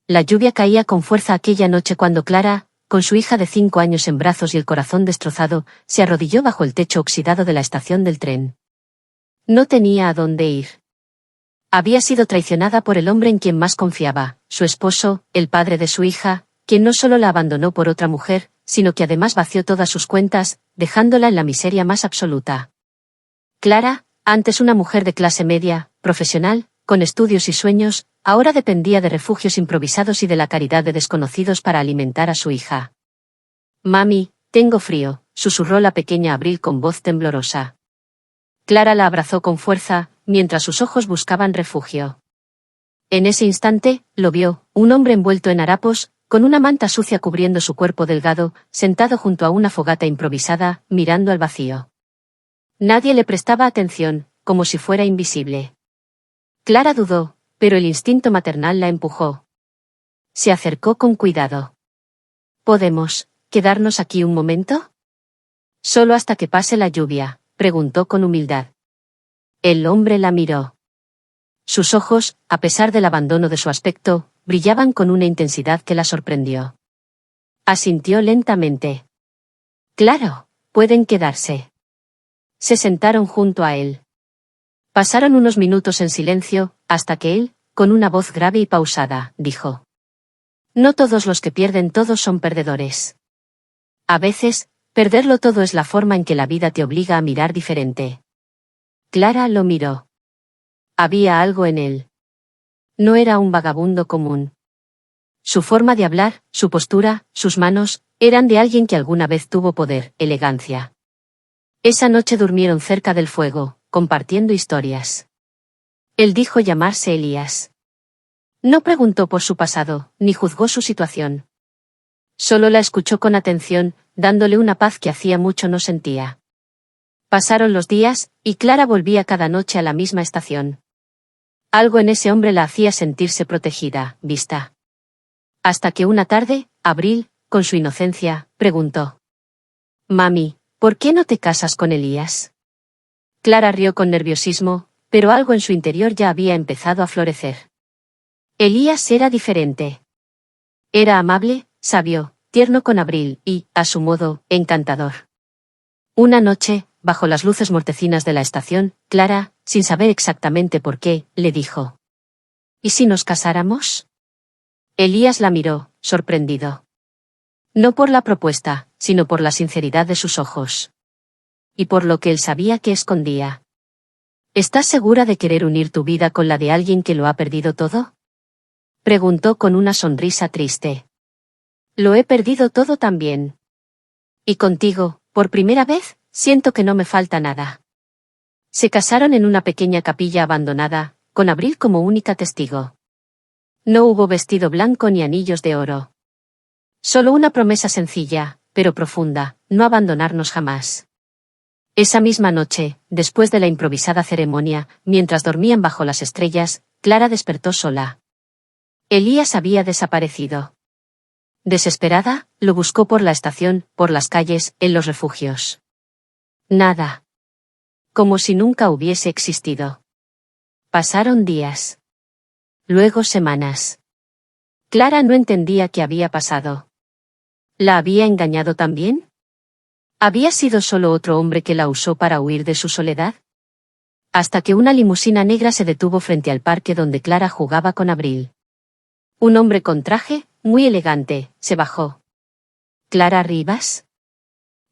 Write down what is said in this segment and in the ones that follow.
La lluvia caía con fuerza aquella noche cuando Clara, con su hija de 5 años en brazos y el corazón destrozado, se arrodilló bajo el techo oxidado de la estación del tren. No tenía a dónde ir. Había sido traicionada por el hombre en quien más confiaba, su esposo, el padre de su hija, quien no solo la abandonó por otra mujer, sino que además vació todas sus cuentas, dejándola en la miseria más absoluta. Clara, antes una mujer de clase media, profesional, con estudios y sueños, ahora dependía de refugios improvisados y de la caridad de desconocidos para alimentar a su hija. «Mami, tengo frío», susurró la pequeña Abril con voz temblorosa. Clara la abrazó con fuerza, mientras sus ojos buscaban refugio. En ese instante, lo vio, un hombre envuelto en harapos, con una manta sucia cubriendo su cuerpo delgado, sentado junto a una fogata improvisada, mirando al vacío. Nadie le prestaba atención, como si fuera invisible. Clara dudó, pero el instinto maternal la empujó. Se acercó con cuidado. «¿Podemos quedarnos aquí un momento?» «Solo hasta que pase la lluvia», preguntó con humildad. El hombre la miró. Sus ojos, a pesar del abandono de su aspecto, brillaban con una intensidad que la sorprendió. Asintió lentamente. «Claro, pueden quedarse». Se sentaron junto a él. Pasaron unos minutos en silencio, hasta que él, con una voz grave y pausada, dijo: «No todos los que pierden todo son perdedores. A veces, perderlo todo es la forma en que la vida te obliga a mirar diferente». Clara lo miró. Había algo en él. No era un vagabundo común. Su forma de hablar, su postura, sus manos, eran de alguien que alguna vez tuvo poder, elegancia. Esa noche durmieron cerca del fuego, compartiendo historias. Él dijo llamarse Elías. No preguntó por su pasado, ni juzgó su situación. Solo la escuchó con atención, dándole una paz que hacía mucho no sentía. Pasaron los días, y Clara volvía cada noche a la misma estación. Algo en ese hombre la hacía sentirse protegida, vista. Hasta que una tarde, Abril, con su inocencia, preguntó: «Mami, ¿por qué no te casas con Elías?» Clara rió con nerviosismo, pero algo en su interior ya había empezado a florecer. Elías era diferente. Era amable, sabio, tierno con Abril y, a su modo, encantador. Una noche, bajo las luces mortecinas de la estación, Clara, sin saber exactamente por qué, le dijo: «¿Y si nos casáramos?» Elías la miró, sorprendido. No por la propuesta, sino por la sinceridad de sus ojos. Y por lo que él sabía que escondía. «¿Estás segura de querer unir tu vida con la de alguien que lo ha perdido todo?», preguntó con una sonrisa triste. «Lo he perdido todo también. Y contigo, por primera vez, siento que no me falta nada». Se casaron en una pequeña capilla abandonada, con Abril como única testigo. No hubo vestido blanco ni anillos de oro. Solo una promesa sencilla, pero profunda: no abandonarnos jamás. Esa misma noche, después de la improvisada ceremonia, mientras dormían bajo las estrellas, Clara despertó sola. Elías había desaparecido. Desesperada, lo buscó por la estación, por las calles, en los refugios. Nada. Como si nunca hubiese existido. Pasaron días. Luego semanas. Clara no entendía qué había pasado. ¿La había engañado también? ¿Había sido solo otro hombre que la usó para huir de su soledad? Hasta que una limusina negra se detuvo frente al parque donde Clara jugaba con Abril. Un hombre con traje, muy elegante, se bajó. «¿Clara Rivas?»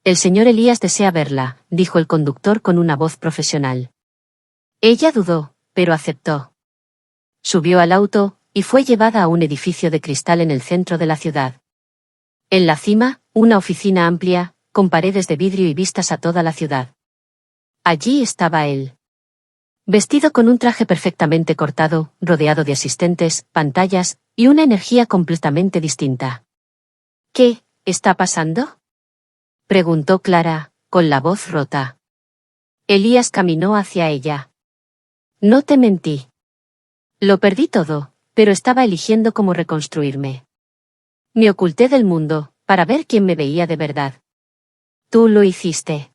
«El señor Elías desea verla», dijo el conductor con una voz profesional. Ella dudó, pero aceptó. Subió al auto, y fue llevada a un edificio de cristal en el centro de la ciudad. En la cima, una oficina amplia, con paredes de vidrio y vistas a toda la ciudad. Allí estaba él. Vestido con un traje perfectamente cortado, rodeado de asistentes, pantallas, y una energía completamente distinta. «¿Qué está pasando?», preguntó Clara, con la voz rota. Elías caminó hacia ella. «No te mentí. Lo perdí todo, pero estaba eligiendo cómo reconstruirme. Me oculté del mundo, para ver quién me veía de verdad. Tú lo hiciste.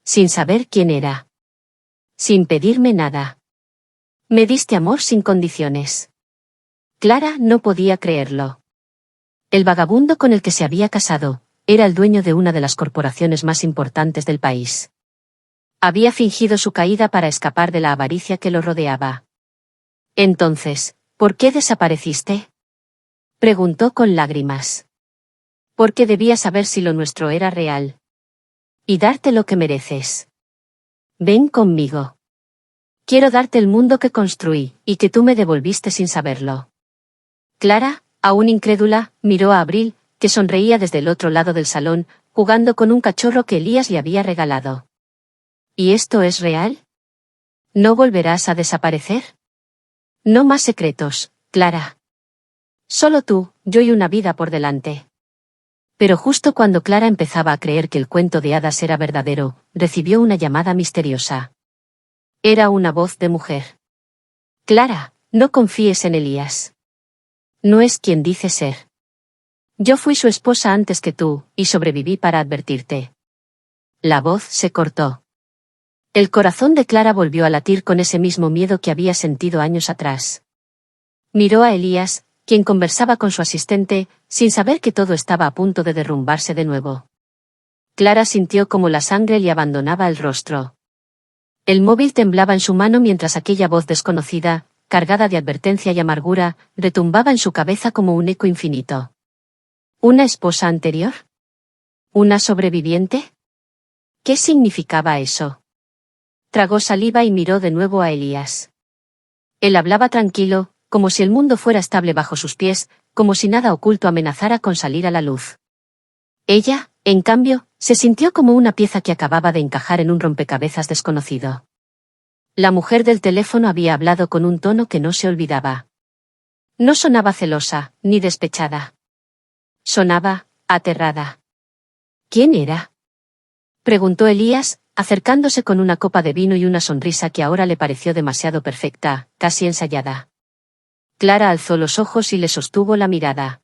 Sin saber quién era. Sin pedirme nada. Me diste amor sin condiciones. Clara no podía creerlo. El vagabundo con el que se había casado era el dueño de una de las corporaciones más importantes del país. Había fingido su caída para escapar de la avaricia que lo rodeaba. Entonces, ¿por qué desapareciste? Preguntó con lágrimas. Porque debía saber si lo nuestro era real. Y darte lo que mereces. Ven conmigo. Quiero darte el mundo que construí, y que tú me devolviste sin saberlo. Clara, aún incrédula, miró a Abril, que sonreía desde el otro lado del salón, jugando con un cachorro que Elías le había regalado. ¿Y esto es real? ¿No volverás a desaparecer? No más secretos, Clara. Solo tú, yo y una vida por delante. Pero justo cuando Clara empezaba a creer que el cuento de hadas era verdadero, recibió una llamada misteriosa. Era una voz de mujer. Clara, no confíes en Elías. No es quien dice ser. Yo fui su esposa antes que tú, y sobreviví para advertirte. La voz se cortó. El corazón de Clara volvió a latir con ese mismo miedo que había sentido años atrás. Miró a Elías, quien conversaba con su asistente, sin saber que todo estaba a punto de derrumbarse de nuevo. Clara sintió como la sangre le abandonaba el rostro. El móvil temblaba en su mano mientras aquella voz desconocida, cargada de advertencia y amargura, retumbaba en su cabeza como un eco infinito. ¿Una esposa anterior? ¿Una sobreviviente? ¿Qué significaba eso? Tragó saliva y miró de nuevo a Elías. Él hablaba tranquilo, como si el mundo fuera estable bajo sus pies, como si nada oculto amenazara con salir a la luz. Ella, en cambio, se sintió como una pieza que acababa de encajar en un rompecabezas desconocido. La mujer del teléfono había hablado con un tono que no se olvidaba. No sonaba celosa, ni despechada. Sonaba, aterrada. ¿Quién era? Preguntó Elías, acercándose con una copa de vino y una sonrisa que ahora le pareció demasiado perfecta, casi ensayada. Clara alzó los ojos y le sostuvo la mirada.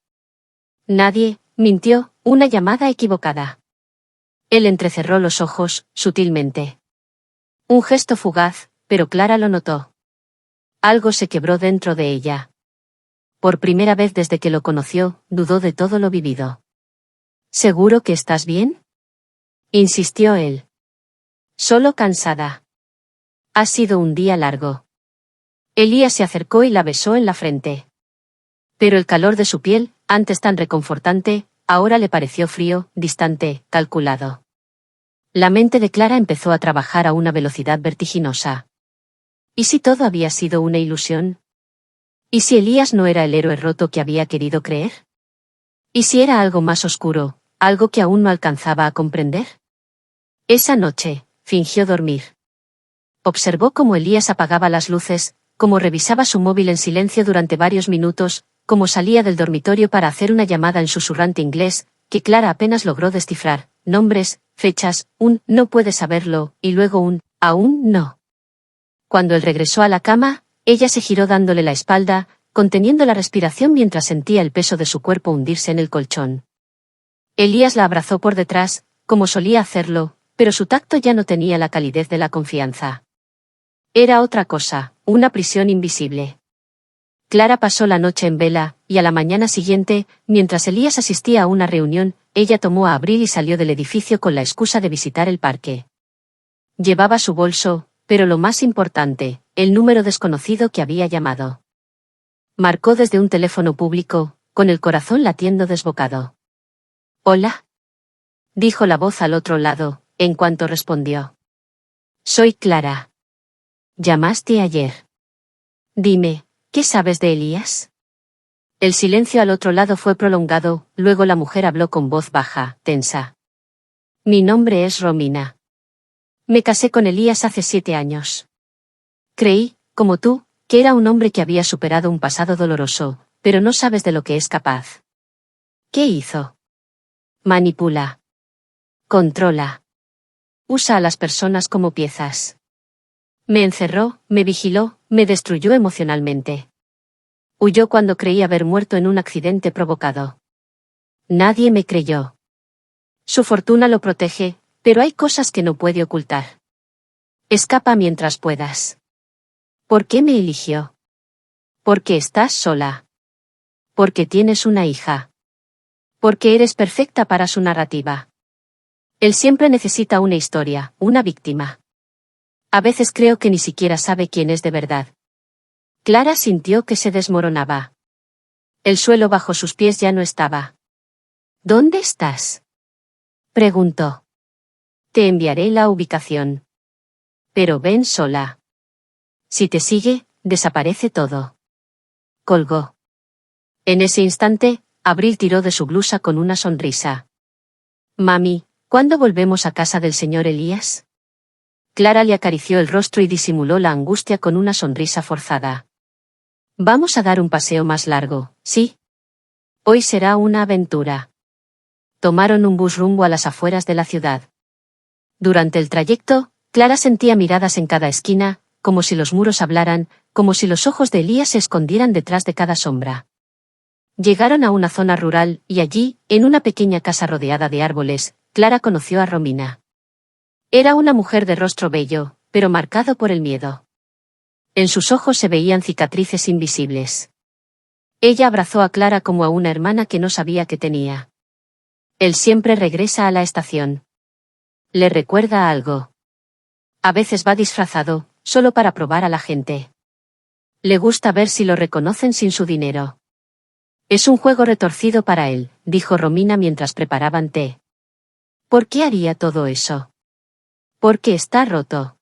Nadie, mintió, una llamada equivocada. Él entrecerró los ojos, sutilmente. Un gesto fugaz, pero Clara lo notó. Algo se quebró dentro de ella. Por primera vez desde que lo conoció, dudó de todo lo vivido. ¿Seguro que estás bien? Insistió él. Solo cansada. Ha sido un día largo. Elías se acercó y la besó en la frente. Pero el calor de su piel, antes tan reconfortante, ahora le pareció frío, distante, calculado. La mente de Clara empezó a trabajar a una velocidad vertiginosa. ¿Y si todo había sido una ilusión? ¿Y si Elías no era el héroe roto que había querido creer? ¿Y si era algo más oscuro, algo que aún no alcanzaba a comprender? Esa noche, fingió dormir. Observó cómo Elías apagaba las luces, cómo revisaba su móvil en silencio durante varios minutos, cómo salía del dormitorio para hacer una llamada en susurrante inglés, que Clara apenas logró descifrar, nombres, fechas, un «no puede saberlo», y luego un «aún no». Cuando él regresó a la cama, ella se giró dándole la espalda, conteniendo la respiración mientras sentía el peso de su cuerpo hundirse en el colchón. Elías la abrazó por detrás, como solía hacerlo, pero su tacto ya no tenía la calidez de la confianza. Era otra cosa, una prisión invisible. Clara pasó la noche en vela, y a la mañana siguiente, mientras Elías asistía a una reunión, ella tomó a Abril y salió del edificio con la excusa de visitar el parque. Llevaba su bolso, pero lo más importante, el número desconocido que había llamado. Marcó desde un teléfono público, con el corazón latiendo desbocado. «Hola», dijo la voz al otro lado, en cuanto respondió. «Soy Clara. Llamaste ayer. Dime, ¿qué sabes de Elías?» El silencio al otro lado fue prolongado, luego la mujer habló con voz baja, tensa. «Mi nombre es Romina. Me casé con Elías hace 7 años. Creí, como tú, que era un hombre que había superado un pasado doloroso, pero no sabes de lo que es capaz. ¿Qué hizo? Manipula. Controla. Usa a las personas como piezas. Me encerró, me vigiló, me destruyó emocionalmente. Huyó cuando creí haber muerto en un accidente provocado. Nadie me creyó. Su fortuna lo protege, pero hay cosas que no puede ocultar. Escapa mientras puedas. ¿Por qué me eligió? Porque estás sola. Porque tienes una hija. Porque eres perfecta para su narrativa. Él siempre necesita una historia, una víctima. A veces creo que ni siquiera sabe quién es de verdad. Clara sintió que se desmoronaba. El suelo bajo sus pies ya no estaba. ¿Dónde estás?, preguntó. Te enviaré la ubicación. Pero ven sola. Si te sigue, desaparece todo. Colgó. En ese instante, Abril tiró de su blusa con una sonrisa. Mami, ¿cuándo volvemos a casa del señor Elías? Clara le acarició el rostro y disimuló la angustia con una sonrisa forzada. Vamos a dar un paseo más largo, ¿sí? Hoy será una aventura. Tomaron un bus rumbo a las afueras de la ciudad. Durante el trayecto, Clara sentía miradas en cada esquina, como si los muros hablaran, como si los ojos de Elías se escondieran detrás de cada sombra. Llegaron a una zona rural, y allí, en una pequeña casa rodeada de árboles, Clara conoció a Romina. Era una mujer de rostro bello, pero marcado por el miedo. En sus ojos se veían cicatrices invisibles. Ella abrazó a Clara como a una hermana que no sabía que tenía. Él siempre regresa a la estación. Le recuerda algo. A veces va disfrazado, solo para probar a la gente. Le gusta ver si lo reconocen sin su dinero. Es un juego retorcido para él, dijo Romina mientras preparaban té. ¿Por qué haría todo eso? Porque está roto.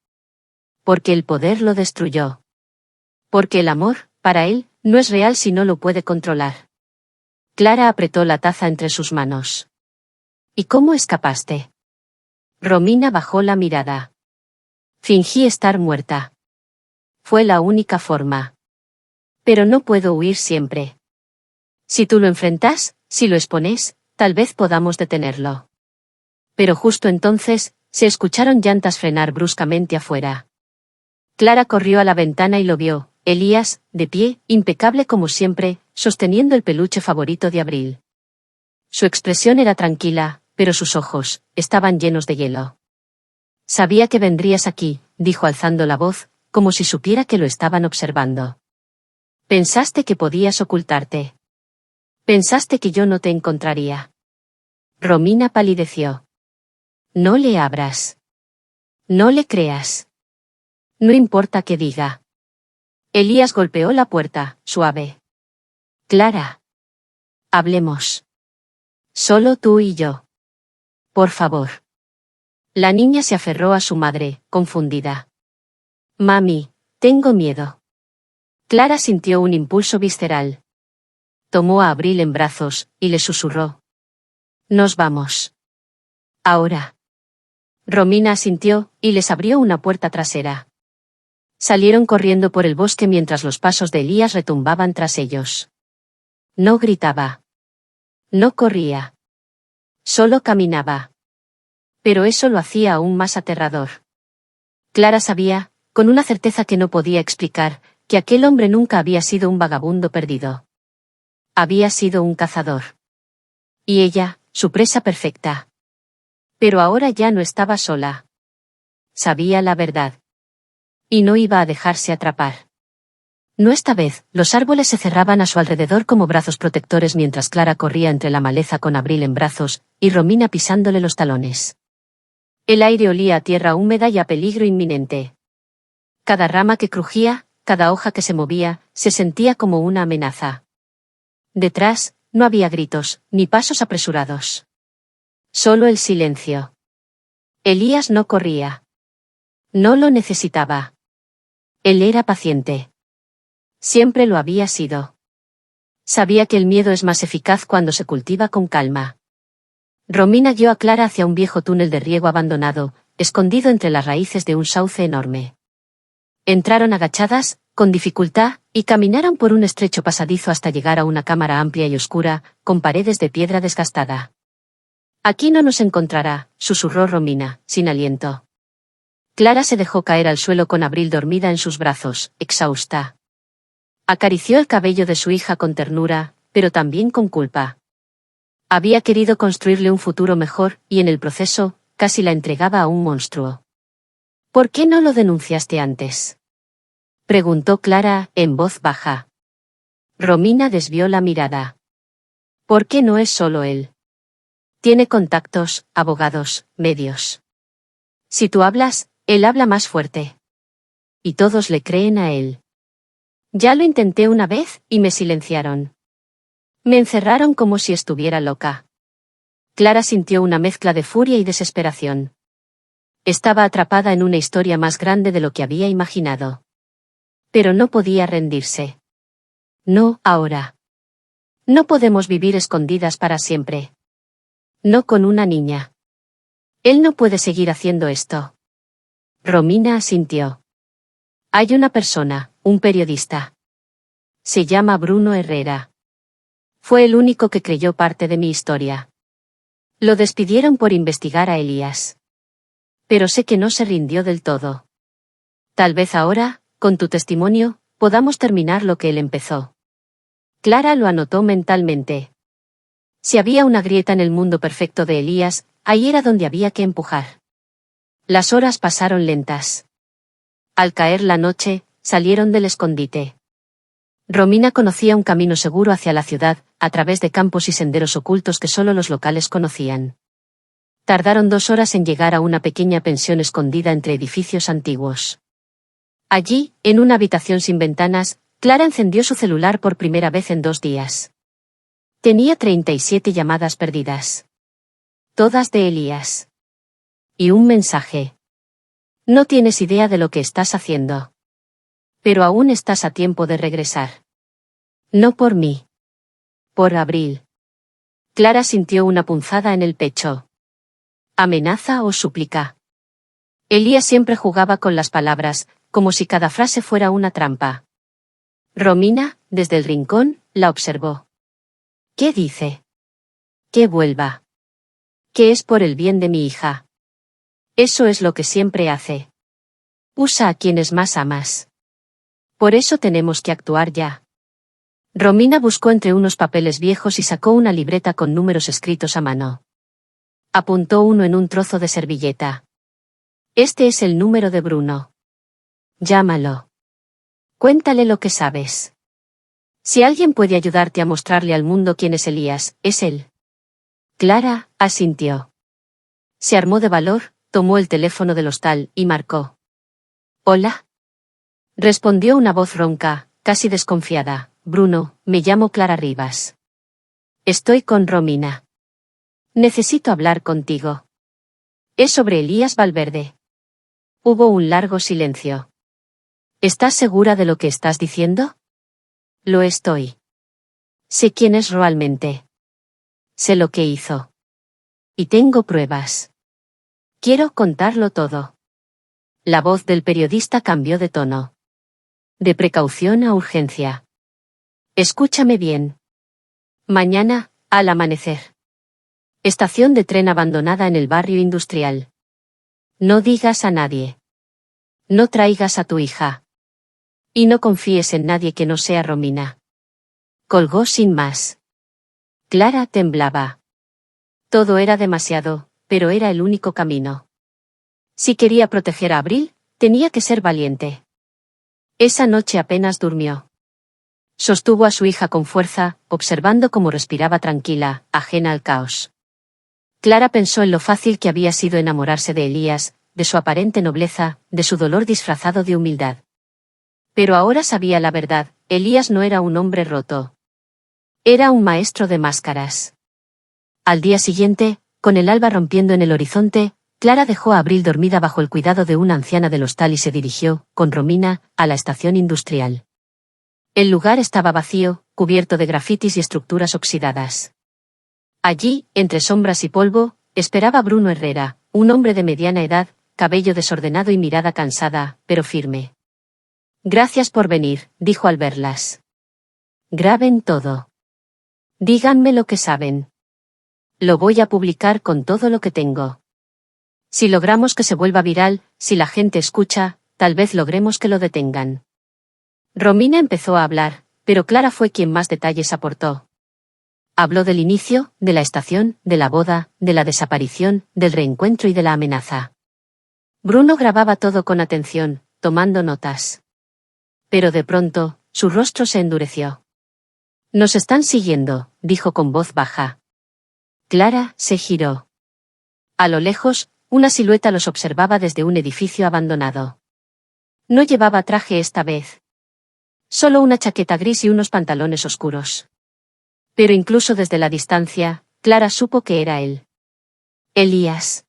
Porque el poder lo destruyó. Porque el amor, para él, no es real si no lo puede controlar. Clara apretó la taza entre sus manos. ¿Y cómo escapaste? Romina bajó la mirada. Fingí estar muerta. Fue la única forma. Pero no puedo huir siempre. Si tú lo enfrentas, si lo expones, tal vez podamos detenerlo. Pero justo entonces, se escucharon llantas frenar bruscamente afuera. Clara corrió a la ventana y lo vio, Elías, de pie, impecable como siempre, sosteniendo el peluche favorito de Abril. Su expresión era tranquila, pero sus ojos, estaban llenos de hielo. Sabía que vendrías aquí, dijo alzando la voz, como si supiera que lo estaban observando. Pensaste que podías ocultarte. Pensaste que yo no te encontraría. Romina palideció. No le abras. No le creas. No importa qué diga. Elías golpeó la puerta, suave. Clara. Hablemos. Solo tú y yo. Por favor. La niña se aferró a su madre, confundida. Mami, tengo miedo. Clara sintió un impulso visceral. Tomó a Abril en brazos, y le susurró. Nos vamos. Ahora. Romina asintió, y les abrió una puerta trasera. Salieron corriendo por el bosque mientras los pasos de Elías retumbaban tras ellos. No gritaba. No corría. Solo caminaba. Pero eso lo hacía aún más aterrador. Clara sabía, con una certeza que no podía explicar, que aquel hombre nunca había sido un vagabundo perdido. Había sido un cazador. Y ella, su presa perfecta. Pero ahora ya no estaba sola. Sabía la verdad. Y no iba a dejarse atrapar. No esta vez, los árboles se cerraban a su alrededor como brazos protectores mientras Clara corría entre la maleza con Abril en brazos, y Romina pisándole los talones. El aire olía a tierra húmeda y a peligro inminente. Cada rama que crujía, cada hoja que se movía, se sentía como una amenaza. Detrás, no había gritos, ni pasos apresurados. Solo el silencio. Elías no corría. No lo necesitaba. Él era paciente. Siempre lo había sido. Sabía que el miedo es más eficaz cuando se cultiva con calma. Romina guió a Clara hacia un viejo túnel de riego abandonado, escondido entre las raíces de un sauce enorme. Entraron agachadas, con dificultad, y caminaron por un estrecho pasadizo hasta llegar a una cámara amplia y oscura, con paredes de piedra desgastada. Aquí no nos encontrará, susurró Romina, sin aliento. Clara se dejó caer al suelo con Abril dormida en sus brazos, exhausta. Acarició el cabello de su hija con ternura, pero también con culpa. Había querido construirle un futuro mejor, y en el proceso, casi la entregaba a un monstruo. ¿Por qué no lo denunciaste antes?, preguntó Clara, en voz baja. Romina desvió la mirada. ¿Por qué no es solo él? Tiene contactos, abogados, medios. Si tú hablas, él habla más fuerte. Y todos le creen a él. Ya lo intenté una vez, y me silenciaron. Me encerraron como si estuviera loca. Clara sintió una mezcla de furia y desesperación. Estaba atrapada en una historia más grande de lo que había imaginado. Pero no podía rendirse. No, ahora. No podemos vivir escondidas para siempre. No con una niña. Él no puede seguir haciendo esto. Romina asintió. Hay una persona, un periodista. Se llama Bruno Herrera. Fue el único que creyó parte de mi historia. Lo despidieron por investigar a Elías. Pero sé que no se rindió del todo. Tal vez ahora, con tu testimonio, podamos terminar lo que él empezó. Clara lo anotó mentalmente. Si había una grieta en el mundo perfecto de Elías, ahí era donde había que empujar. Las horas pasaron lentas. Al caer la noche, salieron del escondite. Romina conocía un camino seguro hacia la ciudad, a través de campos y senderos ocultos que solo los locales conocían. Tardaron 2 horas en llegar a una pequeña pensión escondida entre edificios antiguos. Allí, en una habitación sin ventanas, Clara encendió su celular por primera vez en 2 días. Tenía 37 llamadas perdidas. Todas de Elías. Y un mensaje. No tienes idea de lo que estás haciendo. Pero aún estás a tiempo de regresar. No por mí. Por Abril. Clara sintió una punzada en el pecho. ¿Amenaza o súplica? Elías siempre jugaba con las palabras, como si cada frase fuera una trampa. Romina, desde el rincón, la observó. ¿Qué dice? Que vuelva. Que es por el bien de mi hija. Eso es lo que siempre hace. Usa a quienes más amas. Por eso tenemos que actuar ya. Romina buscó entre unos papeles viejos y sacó una libreta con números escritos a mano. Apuntó uno en un trozo de servilleta. Este es el número de Bruno. Llámalo. Cuéntale lo que sabes. Si alguien puede ayudarte a mostrarle al mundo quién es Elías, es él. Clara asintió. Se armó de valor, tomó el teléfono del hostal y marcó. ¿Hola? Respondió una voz ronca, casi desconfiada. Bruno, me llamo Clara Rivas. Estoy con Romina. Necesito hablar contigo. Es sobre Elías Valverde. Hubo un largo silencio. ¿Estás segura de lo que estás diciendo? Lo estoy. Sé quién es realmente. Sé lo que hizo. Y tengo pruebas. Quiero contarlo todo. La voz del periodista cambió de tono. De precaución a urgencia. Escúchame bien. Mañana, al amanecer. Estación de tren abandonada en el barrio industrial. No digas a nadie. No traigas a tu hija. Y no confíes en nadie que no sea Romina. Colgó sin más. Clara temblaba. Todo era demasiado, pero era el único camino. Si quería proteger a Abril, tenía que ser valiente. Esa noche apenas durmió. Sostuvo a su hija con fuerza, observando cómo respiraba tranquila, ajena al caos. Clara pensó en lo fácil que había sido enamorarse de Elías, de su aparente nobleza, de su dolor disfrazado de humildad. Pero ahora sabía la verdad, Elías no era un hombre roto. Era un maestro de máscaras. Al día siguiente, con el alba rompiendo en el horizonte, Clara dejó a Abril dormida bajo el cuidado de una anciana del hostal y se dirigió, con Romina, a la estación industrial. El lugar estaba vacío, cubierto de grafitis y estructuras oxidadas. Allí, entre sombras y polvo, esperaba Bruno Herrera, un hombre de mediana edad, cabello desordenado y mirada cansada, pero firme. Gracias por venir, dijo al verlas. Graben todo. Díganme lo que saben. Lo voy a publicar con todo lo que tengo. Si logramos que se vuelva viral, si la gente escucha, tal vez logremos que lo detengan. Romina empezó a hablar, pero Clara fue quien más detalles aportó. Habló del inicio, de la estación, de la boda, de la desaparición, del reencuentro y de la amenaza. Bruno grababa todo con atención, tomando notas. Pero de pronto, su rostro se endureció. Nos están siguiendo, dijo con voz baja. Clara se giró. A lo lejos, una silueta los observaba desde un edificio abandonado. No llevaba traje esta vez. Solo una chaqueta gris y unos pantalones oscuros. Pero incluso desde la distancia, Clara supo que era él. Elías.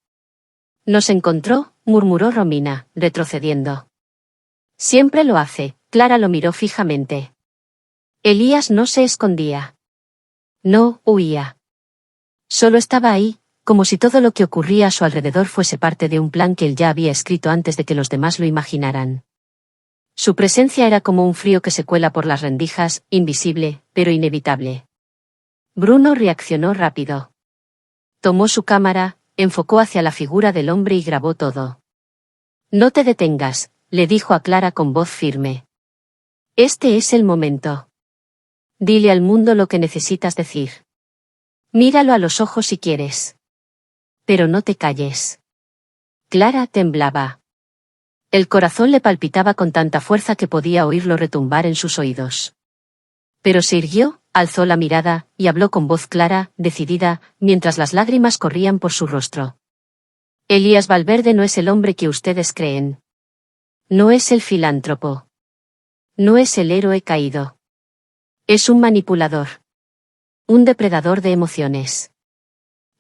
Nos encontró, murmuró Romina, retrocediendo. Siempre lo hace, Clara lo miró fijamente. Elías no se escondía. No huía. Solo estaba ahí, como si todo lo que ocurría a su alrededor fuese parte de un plan que él ya había escrito antes de que los demás lo imaginaran. Su presencia era como un frío que se cuela por las rendijas, invisible, pero inevitable. Bruno reaccionó rápido. Tomó su cámara, enfocó hacia la figura del hombre y grabó todo. No te detengas, le dijo a Clara con voz firme. Este es el momento. Dile al mundo lo que necesitas decir. Míralo a los ojos si quieres. Pero no te calles. Clara temblaba. El corazón le palpitaba con tanta fuerza que podía oírlo retumbar en sus oídos. Pero se irguió, alzó la mirada, y habló con voz clara, decidida, mientras las lágrimas corrían por su rostro. Elías Valverde no es el hombre que ustedes creen. No es el filántropo. No es el héroe caído. Es un manipulador. Un depredador de emociones.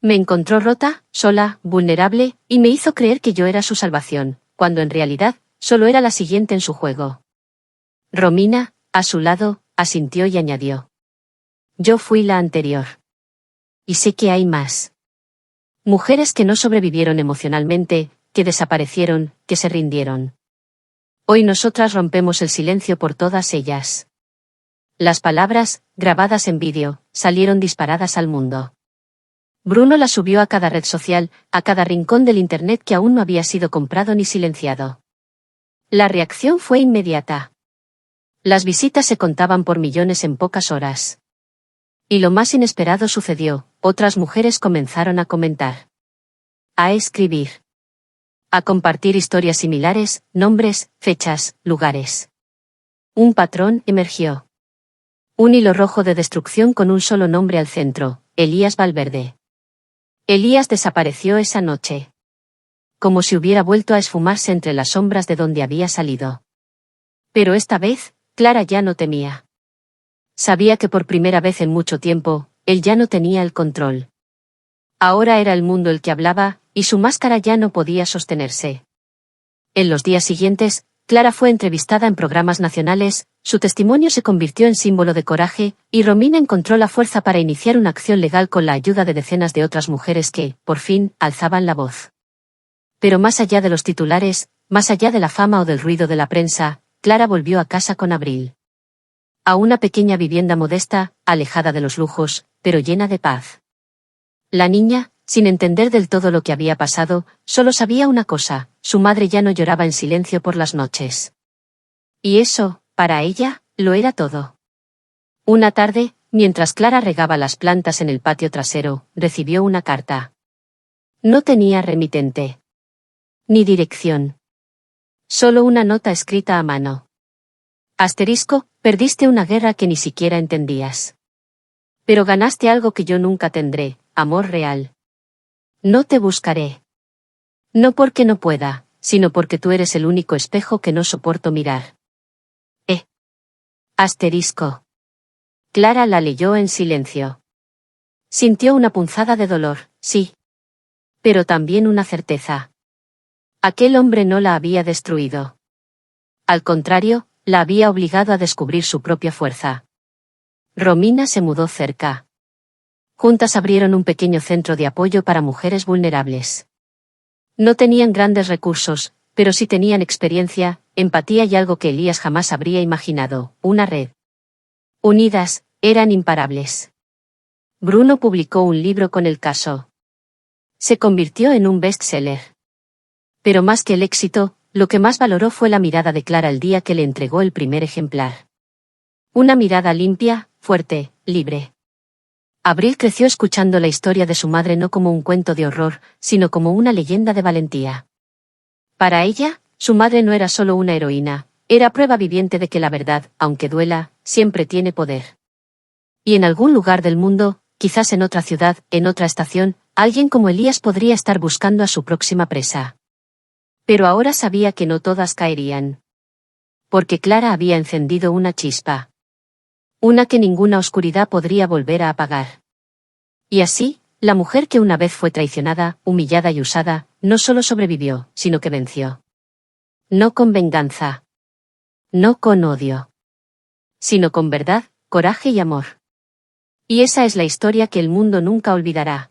Me encontró rota, sola, vulnerable, y me hizo creer que yo era su salvación, cuando en realidad, solo era la siguiente en su juego. Romina, a su lado, asintió y añadió. Yo fui la anterior. Y sé que hay más. Mujeres que no sobrevivieron emocionalmente, que desaparecieron, que se rindieron. Hoy nosotras rompemos el silencio por todas ellas. Las palabras, grabadas en vídeo, salieron disparadas al mundo. Bruno las subió a cada red social, a cada rincón del internet que aún no había sido comprado ni silenciado. La reacción fue inmediata. Las visitas se contaban por millones en pocas horas. Y lo más inesperado sucedió, otras mujeres comenzaron a comentar. A escribir. A compartir historias similares, nombres, fechas, lugares. Un patrón emergió. Un hilo rojo de destrucción con un solo nombre al centro, Elías Valverde. Elías desapareció esa noche. Como si hubiera vuelto a esfumarse entre las sombras de donde había salido. Pero esta vez, Clara ya no temía. Sabía que por primera vez en mucho tiempo, él ya no tenía el control. Ahora era el mundo el que hablaba, y su máscara ya no podía sostenerse. En los días siguientes, Clara fue entrevistada en programas nacionales, su testimonio se convirtió en símbolo de coraje, y Romina encontró la fuerza para iniciar una acción legal con la ayuda de decenas de otras mujeres que, por fin, alzaban la voz. Pero más allá de los titulares, más allá de la fama o del ruido de la prensa, Clara volvió a casa con Abril. A una pequeña vivienda modesta, alejada de los lujos, pero llena de paz. La niña, sin entender del todo lo que había pasado, solo sabía una cosa, su madre ya no lloraba en silencio por las noches. Y eso, para ella, lo era todo. Una tarde, mientras Clara regaba las plantas en el patio trasero, recibió una carta. No tenía remitente. Ni dirección. Solo una nota escrita a mano. Asterisco, perdiste una guerra que ni siquiera entendías. Pero ganaste algo que yo nunca tendré, amor real. No te buscaré. No porque no pueda, sino porque tú eres el único espejo que no soporto mirar. Asterisco. Clara la leyó en silencio. Sintió una punzada de dolor, sí. Pero también una certeza. Aquel hombre no la había destruido. Al contrario, la había obligado a descubrir su propia fuerza. Romina se mudó cerca. Juntas abrieron un pequeño centro de apoyo para mujeres vulnerables. No tenían grandes recursos, pero sí tenían experiencia, empatía y algo que Elías jamás habría imaginado, una red. Unidas, eran imparables. Bruno publicó un libro con el caso. Se convirtió en un bestseller. Pero más que el éxito, lo que más valoró fue la mirada de Clara el día que le entregó el primer ejemplar. Una mirada limpia, fuerte, libre. Abril creció escuchando la historia de su madre no como un cuento de horror, sino como una leyenda de valentía. Para ella, su madre no era solo una heroína, era prueba viviente de que la verdad, aunque duela, siempre tiene poder. Y en algún lugar del mundo, quizás en otra ciudad, en otra estación, alguien como Elías podría estar buscando a su próxima presa. Pero ahora sabía que no todas caerían. Porque Clara había encendido una chispa. Una que ninguna oscuridad podría volver a apagar. Y así, la mujer que una vez fue traicionada, humillada y usada, no solo sobrevivió, sino que venció. No con venganza. No con odio. Sino con verdad, coraje y amor. Y esa es la historia que el mundo nunca olvidará.